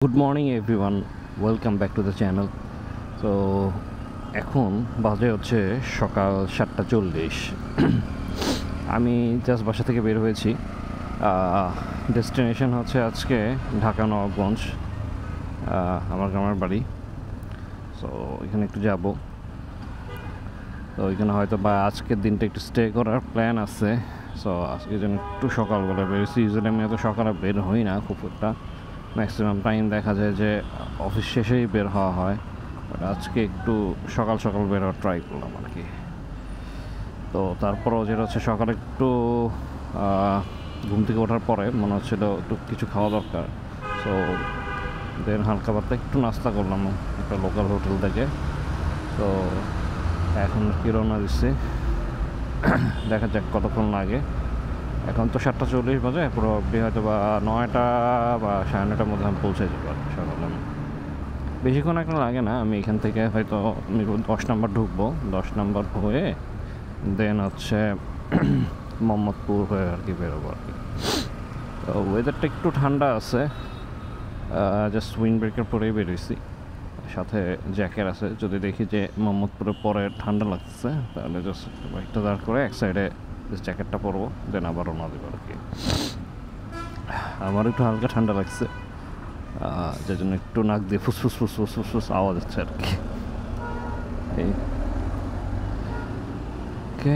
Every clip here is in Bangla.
Good morning everyone, welcome back to the channel. তো এখন বাজে হচ্ছে সকাল 7:40। আমি জাস্ট বাসা থেকে বের হয়েছি। ডেস্টিনেশন হচ্ছে আজকে ঢাকা নবাবগঞ্জ, আমার গ্রামের বাড়ি। সো এখানে একটু যাব। তো এখানে হয়তো বা আজকের দিনটা একটু স্টে করার প্ল্যান আছে। সো আজকে যেন একটু সকালবেলা বেরোছি। ইউজুয়ালি আমি এত সকালে বের হই না খুব একটা, ম্যাক্সিমাম টাইম দেখা যায় যে অফিস শেষেই বের হওয়া হয়। বাট আজকে একটু সকাল সকাল বের হওয়ার ট্রাই করলাম আর কি। তো তারপরও যেটা হচ্ছে সকালে একটু ঘুম থেকে ওঠার পরে মনে হচ্ছিল একটু কিছু খাওয়া দরকার। সো দেন হালকা পাতলা একটু নাস্তা করলাম একটা লোকাল হোটেল থেকে। তো এখন কি রওনা দিচ্ছি, দেখা যাক কতক্ষণ লাগে। এখন তো 7:40 বাজে, পুরো অবধি হয়তো বা 9টা বা 9:30টার মধ্যে আমি পৌঁছে যাবো আর কি সকালে। বেশিক্ষণ এখন লাগে না। আমি এখান থেকে হয়তো 10 নম্বর ঢুকবো, 10 নম্বর হয়ে দেন হচ্ছে মোহাম্মদপুর হয়ে আর কি বেরোবো আর কি। তো ওয়েদারটা একটু ঠান্ডা আছে, জাস্ট উইন্ড ব্রেকার পরেই বেরিয়েছি, সাথে জ্যাকেট আছে। যদি দেখি যে মোহাম্মদপুরের পরে ঠান্ডা লাগছে তাহলে জাস্ট বাইকটা দাঁড় করে এক সাইডে জ্যাকেটটা পরবো, দেন আবার রওনা দেবো আর কি। আমার একটু হালকা ঠান্ডা লাগছে, যার জন্য একটু নাক দিয়ে ফুসফুস ফুসফুস ফুসফুস আওয়াজ হচ্ছে আর কি। ওকে,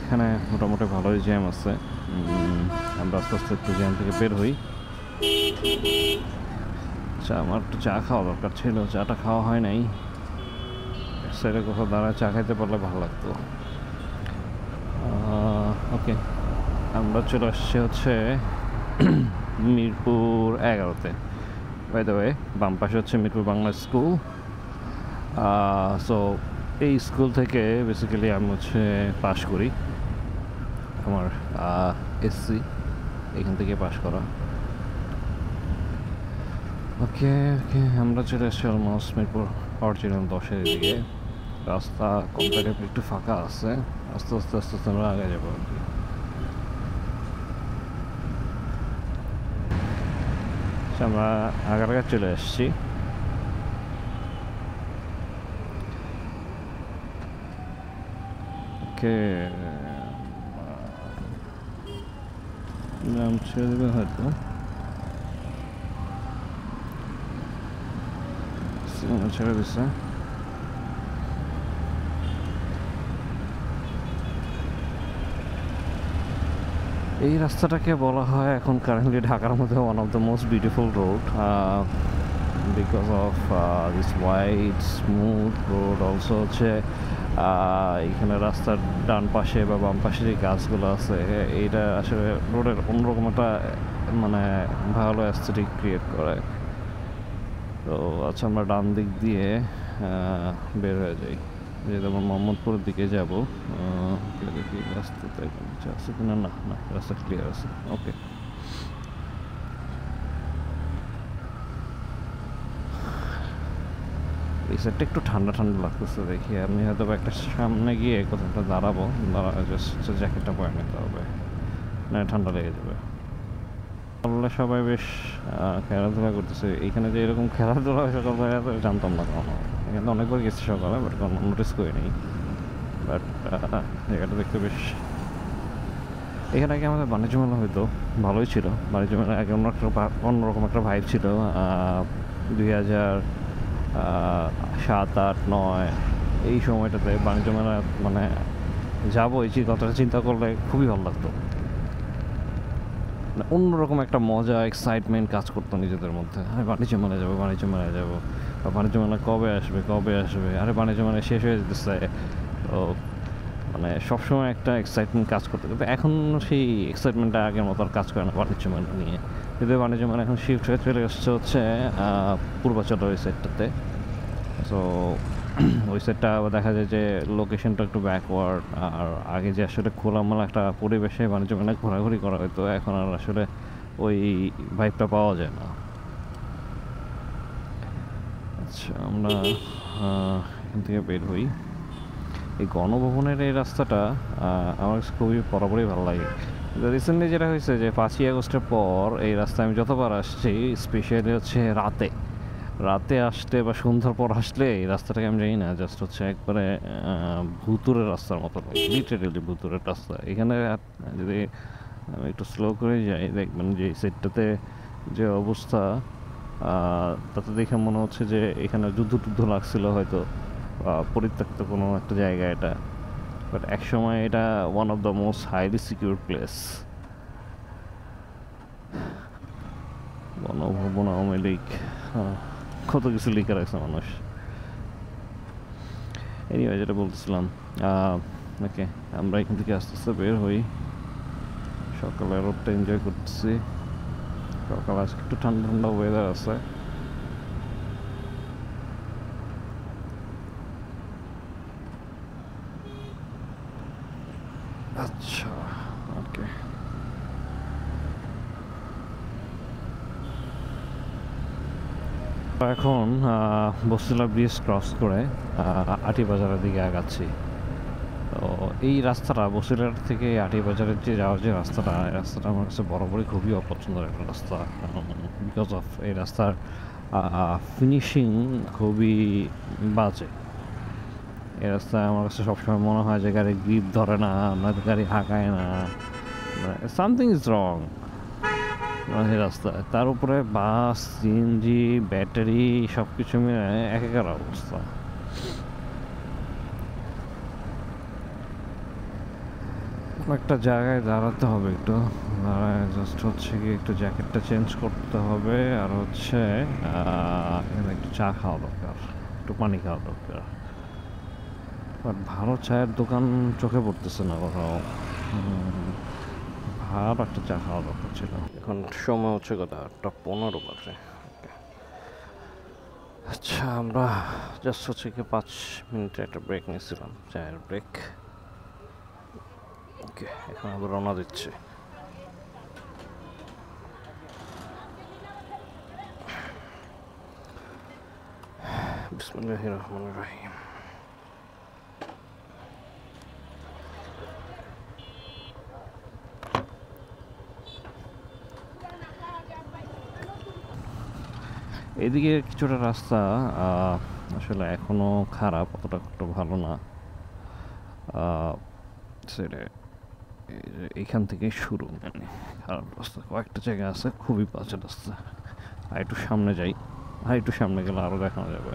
এখানে মোটামুটি ভালোই জ্যাম আছে। আমরা আস্তে আস্তে একটু জ্যাম থেকে বের হই। আচ্ছা, আমার একটু চা খাওয়া দরকার ছিল, চাটা খাওয়া হয় নাই। সাইডে কোথাও দাঁড়ায় চা খাইতে পারলে ভালো লাগতো। ওকে, আমরা চলে আসছি হচ্ছে মিরপুর 11-তে। বাই দ্য ওয়ে, বাম পাশে হচ্ছে মিরপুর বাংলা স্কুল। সো এই স্কুল থেকে বেসিক্যালি আমি হচ্ছে পাশ করি, আমার এসসি এখান থেকে পাশ করা। ওকে ওকে, আমরা চলে এসেছি অলমোস্ট মিরপুর অরিজিনাল 10-এর দিকে। রাস্তা কম্পারেটিভলি একটু ফাঁকা আছে, আস্তে আস্তে আস্তে আস্তে আমরা আগে যাবো আর কি। আমরা আগারগা চলে এসেছি। ওকে, নাম ছেড়ে দেবে হয়তো, সিনেমা ছেড়ে দিচ্ছে। এই রাস্তাটাকে বলা হয় এখন কারেন্টলি ঢাকার মধ্যে one of the most beautiful road, because of this wide smooth road. Also হচ্ছে এখানে রাস্তার ডান পাশে বা বাম পাশে যে গাছগুলো আছে, এইটা আসলে রোডের অন্যরকম একটা মানে ভালো অ্যাস্থেটিক ক্রিয়েট করে। তো আচ্ছা, আমরা ডান দিক দিয়ে বের হয়ে যাই, যেহেতু আমরা মোহাম্মদপুরের দিকে যাব। দেখি রাস্তাতে কিছু আছে কিনা। না না, রাস্তা ক্লিয়ার আছে। ওকে, এই সাইডটা একটু ঠান্ডা ঠান্ডা লাগতেছে। দেখি আমি হয়তো একটা সামনে গিয়ে কোথাও একটা দাঁড়াবো, জাস্ট জ্যাকেটটা পরে নিতে হবে, না ঠান্ডা লেগে যাবে। বললে সবাই বেশ খেলাধুলা করতেছে এইখানে, যে এরকম খেলাধুলা সকালবেলা তো জানতাম না কখনো। এখানে অনেকবার গেছি সকালে, বাট কোনো নোটিস করিনি। বাট জায়গাটা দেখতে বেশ, এখানে আগে আমাদের বাণিজ্য মেলা হয়তো ভালোই ছিল। বাণিজ্য মেলা আগে অন্যরকম একটা ভাইব ছিল। 2007, 8, 9 এই সময়টাতে বাণিজ্য মেলা মানে যাবো, এই কথাটা চিন্তা করলে খুবই ভালো লাগতো। অন্যরকম একটা মজা, এক্সাইটমেন্ট কাজ করতো নিজেদের মধ্যে। আরে বাণিজ্য মেলায় যাবো, বাণিজ্য মেলায় যাবো, বা বাণিজ্য মেলা কবে আসবে কবে আসবে, আরে বাণিজ্য মেলা শেষ হয়ে যেতেছে। তো মানে সবসময় একটা এক্সাইটমেন্ট কাজ করতে, কিন্তু এখন সেই এক্সাইটমেন্টটা আগের মতো আর কাজ করে না বাণিজ্য মেলা নিয়ে। কিন্তু বাণিজ্য মেলা এখন শিফট হয়ে চলে আসছে হচ্ছে পূর্বাচলের ওই সাইডটাতে। সো ওই সাইডটা দেখা যায় যে লোকেশনটা একটু ব্যাকওয়ার্ড। আর আগে যে আসলে খোলামেলা একটা পরিবেশে বাণিজ্য মেলায় ঘোরাঘুরি করা হতো, এখন আর আসলে ওই ভাইবটা পাওয়া যায় না। আচ্ছা, আমরা এখান থেকে বের হই। এই গণভবনের এই রাস্তাটা আমার খুবই বরাবরই ভালো লাগে। রিসেন্টলি যেটা হয়েছে যে 5ই আগস্টের পর এই রাস্তায় আমি যতবার আসছি, স্পেশালি হচ্ছে রাতে রাতে আসলে বা সন্ধ্যার পর আসলে এই রাস্তাটাকে আমি জানি না, জাস্ট হচ্ছে একবারে ভুতুরের রাস্তার মতো লাগে, লিটারেলি ভুতুরের রাস্তা। এখানে যদি আমি একটু স্লো করে যাই, দেখবেন যে এই সাইডটাতে যে অবস্থা, তাতে দেখে মনে হচ্ছে যে এখানে যুদ্ধ টুদ্ধ লাগছিল হয়তো, পরিত্যক্ত কোনো একটা জায়গা এটা। বাট একসময় এটা one of the most highly secure place. Ganabhaban, Awami League, কত কিছু লিখে রাখছে মানুষ। এনিওয়ে, যেটা বলতেছিলাম, ওকে, আমরা এখান থেকে আস্তে আস্তে বের হই। সকালে রোদটা এনজয় করতেছি। সকাল আজকে একটু ঠান্ডা ঠান্ডা ওয়েদার আছে। আচ্ছা, ওকে। এখন বস্তিলা ব্রিজ ক্রস করে আটি বাজারের দিকে আগাচ্ছি। তো এই রাস্তাটা বসিরহাট থেকে আটি বাজারের যে যাওয়ার যে রাস্তাটা, এই রাস্তাটা আমার কাছে বরাবরই খুবই অপছন্দের একটা রাস্তা, বিকজ অফ এই রাস্তার ফিনিশিং খুবই বাজে। এই রাস্তায় আমার কাছে সবসময় মনে হয় যে গাড়ি গ্রিপ ধরে না, নয়তো গাড়ি হাঁকায় না, সামথিং ইজ রং এই রাস্তায়। তার উপরে বাস, সিএনজি, ব্যাটারি সব কিছু মিলে একাকার অবস্থা। একটা জায়গায় দাঁড়াতে হবে, একটু জাস্ট হচ্ছে কি একটু জ্যাকেটটা চেঞ্জ করতে হবে, আর হচ্ছে এখানে একটু চা খাওয়া দরকার, একটু পানি খাওয়া দরকার। বাট ভালো চায়ের দোকান চোখে পড়তেছে না কোথাও। ভালো একটা চা খাওয়া দরকার ছিল। এখন সময় হচ্ছে কথা 8:15 বাজে। আচ্ছা, আমরা জাস্ট হচ্ছে কি 5 মিনিটের একটা ব্রেক নিয়েছিলাম, চায়ের ব্রেক। ওকে, এখন আবার রওনা দিচ্ছে। বিসমিল্লাহির রহমানির রহিম। এদিকে কিছুটা রাস্তা আসলে এখনো খারাপ, অতটা একটু ভালো না। সেটা এইখান থেকে শুরু, মানে খারাপ রাস্তা কয়েকটা জায়গা আছে, খুবই বাজে রাস্তা। আর একটু সামনে যাই, আর একটু সামনে গেলে আরও দেখানো যাবে।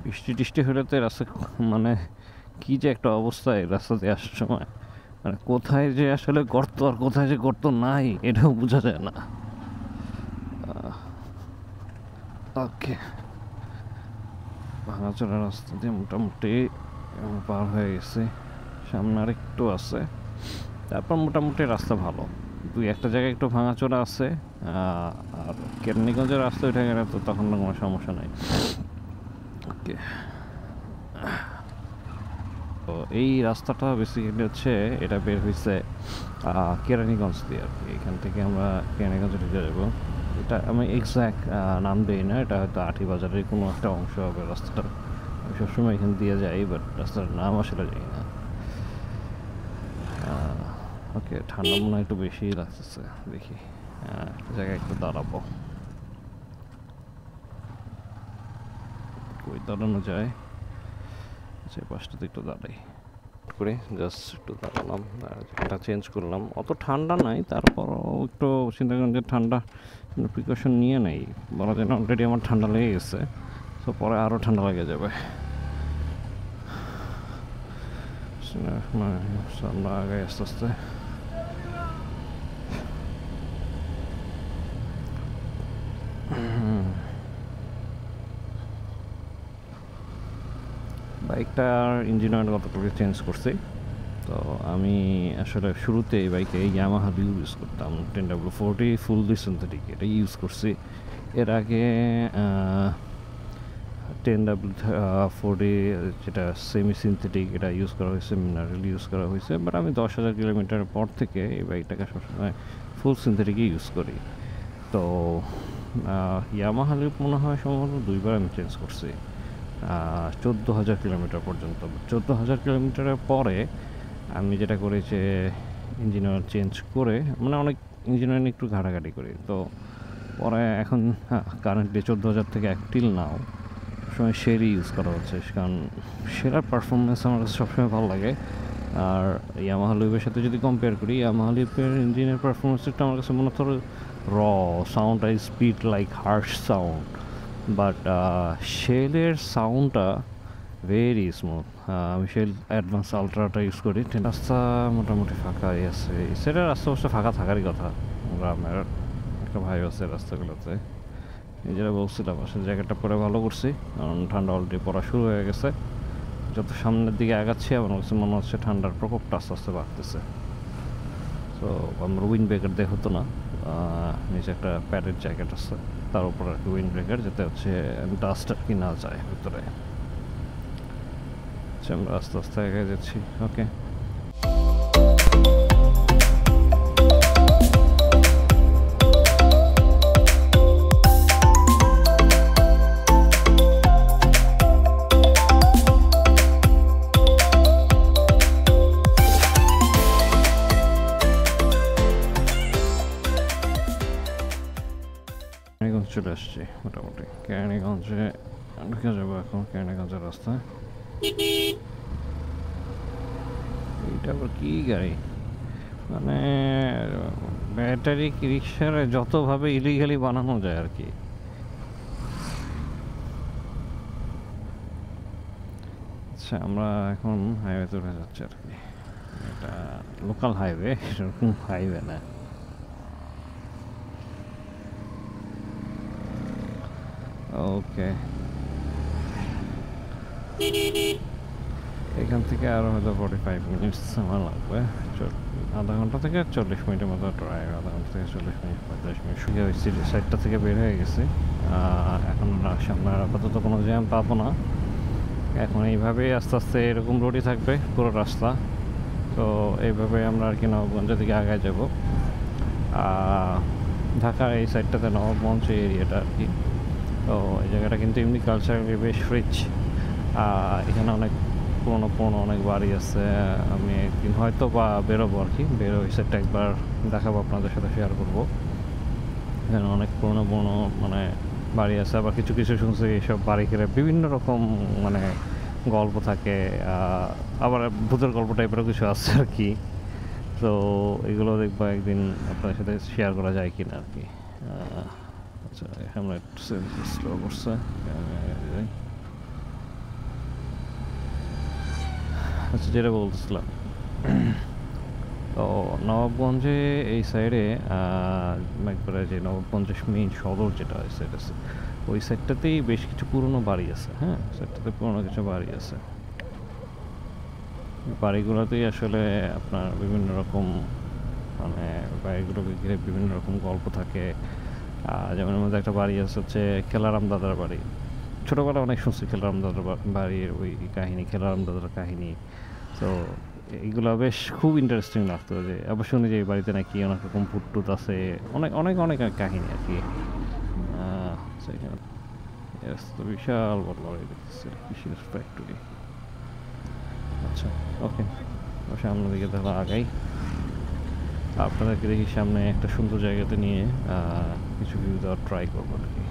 বৃষ্টি টিষ্টি হলে তো রাস্তা মানে কি যে একটা অবস্থা এই রাস্তাতে আসার সময়, মানে কোথায় যে আসলে গর্ত আর কোথায় যে গর্ত নাই এটাও বোঝা যায় না। ওকে, ভাঙাচোরা রাস্তা দিয়ে মোটামুটি পার হয়ে গেছে, সামনে আর একটু আছে, তারপর মোটামুটি রাস্তা ভালো। দুই একটা জায়গায় একটু ভাঙাচোরা আছে, আর কেরানীগঞ্জের রাস্তা উঠে গেলে তো তখন কোনো সমস্যা নাই। ওকে, তো এই রাস্তাটা বেসিক্যালি হচ্ছে এটা বের হয়েছে কেরানীগঞ্জ দিয়ে আর কি। এখান থেকে আমরা কেরানীগঞ্জে ঢুকে যাবো। এটা আমি এক্স্যাক্ট নাম দিই না, এটা হয়তো আটি বাজারের কোনো একটা অংশ হবে রাস্তাটা। আমি সবসময় এখান দিয়ে যাই, বাট রাস্তার নাম আসলে যাই না। ওকে, ঠান্ডা মনে হয় একটু বেশি লাগতেছে, দেখি একটা জায়গায় একটু দাঁড়াবো। কই দাঁড়ানো যায়? আচ্ছা, পাশটাতে একটু দাঁড়াই করে জাস্ট একটু দাঁড়ালাম, জায়গাটা চেঞ্জ করলাম। অত ঠান্ডা নাই, তারপরও একটু চিন্তা করেন যে ঠান্ডা প্রিকশন নিয়ে নেই, বলা যায় না অলরেডি আমার ঠান্ডা লেগে গেছে, তো পরে আরও ঠান্ডা লেগে যাবে। আমরা আগে আস্তে আস্তে বাইকটার ইঞ্জিন অয়েল গতকালকে চেঞ্জ করছি। তো আমি আসলে শুরুতে এই বাইকে ইয়ামাহা ইউজ করতাম, 10W40 ফুললি সিনথেটিক, এটা ইউজ করছি। এর আগে 10W40 যেটা সেমি সিনথেটিক, এটা ইউজ করা হয়েছে, মিনারেল ইউজ করা হয়েছে। বাট আমি 10,000 কিলোমিটার পর থেকে এই বাইকটাকে সবসময় ফুল সিনথেটিকই ইউজ করি। তো ইয়ামাহা লিপ মনে হয় সম্ভবত 2বার আমি চেঞ্জ করছি। 14,000 কিলোমিটার পর্যন্ত। 14,000 কিলোমিটারের পরে আমি যেটা করি যে ইঞ্জিন অয়েল চেঞ্জ করে, মানে অনেক ইঞ্জিন অয়েল একটু ঘাটাঘাটি করি, তো পরে এখন কারেন্টলি 14,000 থেকে টিল নাও সবসময় শেরই ইউজ করা হচ্ছে, কারণ সেরার পারফরমেন্স আমার কাছে সবসময় ভালো লাগে। আর ইয়ামাহা লিভের সাথে যদি কম্পেয়ার করি, ইয়ামাহা লিভের ইঞ্জিনের পারফরমেন্সটা আমার কাছে মনে হতো র sound, I speed like harsh sound, but শেলের সাউন্ডটা ভেরি স্মুথ। আমি শেল অ্যাডভান্স আলট্রাটা ইউজ করি। রাস্তা মোটামুটি ফাঁকাই আছে, সেটার রাস্তা অবশ্য ফাঁকা থাকারই কথা, গ্রামের একটা ভাই আছে রাস্তাগুলোতে। এই যেটা বলছিলাম আসলে জ্যাকেটটা পরে ভালো করছি, কারণ ঠান্ডা অলরেডি পড়া শুরু হয়ে গেছে। যত সামনের দিকে আগাচ্ছি আমার কাছে মনে হচ্ছে ঠান্ডার প্রকোপটা আস্তে আস্তে বাড়তেছে। তো আমার উইন্ড ব্রেকার দিয়ে হতো না, নিচে একটা প্যাডের জ্যাকেট আছে, তার উপর আর কি উইন্ড ব্রেকার, যাতে হচ্ছে ডাস্ট আর কি না যায় ভিতরে। আচ্ছা, আমরা আস্তে আস্তে এগিয়ে যাচ্ছি। ওকে, চলে আসছি মোটামুটি কেরানীগঞ্জে ঢুকে যাবো এখন। কেরানীগঞ্জের রাস্তায় এইটা আবার কি গাড়ি, মানে ব্যাটারি রিক্সার যতভাবে ইলিগালি বানানো যায় আর কি। আচ্ছা, আমরা এখন হাইওয়েতে উঠে যাচ্ছি আর কি। এটা লোকাল হাইওয়ে, সেরকম হাইওয়ে না। ওকে, এখান থেকে আরও হয়তো 45 মিনিটস আমার লাগবে, আধা ঘন্টা থেকে 40 মিনিটের মতো ড্রাইভ, আধা ঘন্টা থেকে 40 মিনিট 45 মিনিট। শুয়ে ওই সাইডটা থেকে বের হয়ে গেছে। এখন সামনে আপাতত কোনো জ্যাম পাবো না, এখন এইভাবেই আস্তে আস্তে এরকম রোডই থাকবে পুরো রাস্তা। তো এইভাবে আমরা আর কি নবাবগঞ্জের দিকে আগায় যাব। ঢাকার এই সাইডটাতে নবাবগঞ্জ এরিয়াটা আর কি। তো এই জায়গাটা কিন্তু এমনি কালচারালি বেশ রিচ। এখানে অনেক পুরনো অনেক বাড়ি আছে। আমি একদিন হয়তো বা বেরোবো আর কি, ওই সাইডটা একবার দেখাবো, আপনাদের সাথে শেয়ার করবো। এখানে অনেক পুরনো মানে বাড়ি আছে, আবার কিছু কিছু শুনছি এইসব বাড়ি ঘিরে বিভিন্ন রকম মানে গল্প থাকে, আবার ভূতের গল্প টাইপেরও কিছু আছে আর কি। তো এগুলো দেখবো একদিন আপনাদের সাথে শেয়ার করা যায় কিনা আর কি। আচ্ছা, আমরা একটু স্লো করছে। আচ্ছা, যেটা বলতেছিলাম, তো নবাবগঞ্জে এই সাইডে একবারে যে নবাবগঞ্জের মেইন সদর যেটা সাইড আছে, ওই সাইডটাতেই বেশ কিছু পুরনো বাড়ি আছে। হ্যাঁ, সাইডটাতে পুরনো কিছু বাড়ি আছে। বাড়িগুলোতেই আসলে আপনার বিভিন্ন রকম মানে বাড়িগুলোকে ঘিরে বিভিন্ন রকম গল্প থাকে। যেমন মধ্যে একটা বাড়ি আছে হচ্ছে খেলারাম দাদার বাড়ি। ছোটোবেলায় অনেক শুনছি খেলারাম দাদার বাড়ির ওই কাহিনী, খেলারাম দাদার কাহিনী। তো এইগুলো বেশ খুব ইন্টারেস্টিং লাগতো, যে আবার শুনি যে এই বাড়িতে নাকি অনেক রকম ভূত আছে, অনেক অনেক অনেক কাহিনী আর কি। তো বিশাল বড় বাড়ি দেখতেছি, কৃষির ফ্যাক্টরি। আচ্ছা, ওকে, সামনের দিকে তাহলে আগাই। আপনাদেরকে দেখি সামনে একটা সুন্দর জায়গাতে নিয়ে কিছু ভিউ দেওয়ার ট্রাই করবো আর কি।